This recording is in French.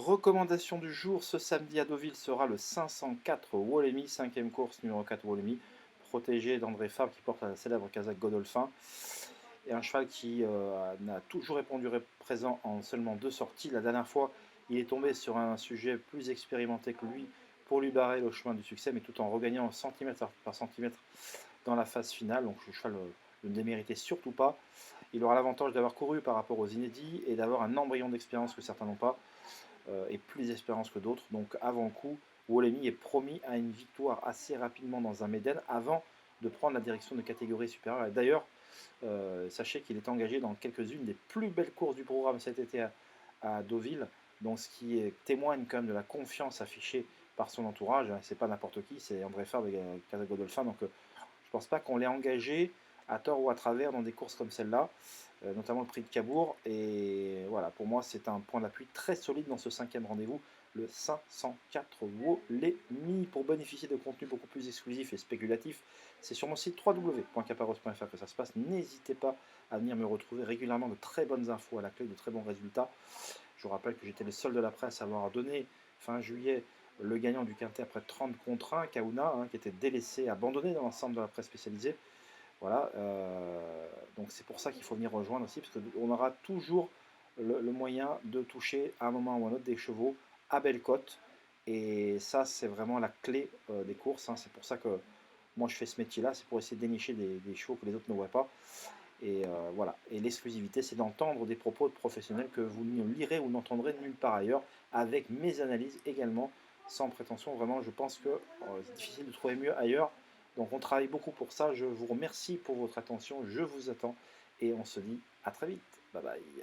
Recommandation du jour, ce samedi à Deauville sera le 504 Wollemi, 5e course, numéro 4 Wollemi, protégé d'André Fabre qui porte la célèbre casaque Godolphin. Et un cheval qui n'a toujours répondu présent en seulement 2 sorties. La dernière fois, il est tombé sur un sujet plus expérimenté que lui pour lui barrer le chemin du succès, mais tout en regagnant centimètre par centimètre dans la phase finale. Donc le cheval ne déméritait surtout pas. Il aura l'avantage d'avoir couru par rapport aux inédits et d'avoir un embryon d'expérience que certains n'ont pas, et plus d'expérience que d'autres. Donc avant le coup, Wollemi est promis à une victoire assez rapidement dans un Méden avant de prendre la direction de catégorie supérieure. Et d'ailleurs, sachez qu'il est engagé dans quelques-unes des plus belles courses du programme cet été à Deauville, donc ce qui témoigne quand même de la confiance affichée par son entourage. C'est pas n'importe qui, c'est André Fabre et Casa Godolphin, donc je pense pas qu'on l'ait engagé à tort ou à travers dans des courses comme celle-là, notamment le prix de Cabourg. Et voilà, pour moi, c'est un point d'appui très solide dans ce 5e rendez-vous, le 504 Wollemi. Pour bénéficier de contenus beaucoup plus exclusifs et spéculatifs, c'est sur mon site www.caparros.fr que ça se passe. N'hésitez pas à venir me retrouver régulièrement, de très bonnes infos à la clé, de très bons résultats. Je vous rappelle que j'étais le seul de la presse à avoir donné fin juillet le gagnant du quintet après 30 contre 1, Kauna, qui était délaissé, abandonné dans l'ensemble de la presse spécialisée. Voilà, donc c'est pour ça qu'il faut venir rejoindre aussi, parce qu'on aura toujours le moyen de toucher à un moment ou à un autre des chevaux à belle cote. Et ça, c'est vraiment la clé des courses. C'est pour ça que moi je fais ce métier-là, c'est pour essayer de dénicher des chevaux que les autres ne voient pas. Et voilà. Et l'exclusivité, c'est d'entendre des propos de professionnels que vous ne lirez ou n'entendrez nulle part ailleurs, avec mes analyses également, sans prétention. Vraiment, je pense que c'est difficile de trouver mieux ailleurs. Donc on travaille beaucoup pour ça. Je vous remercie pour votre attention. Je vous attends. Et on se dit à très vite. Bye bye.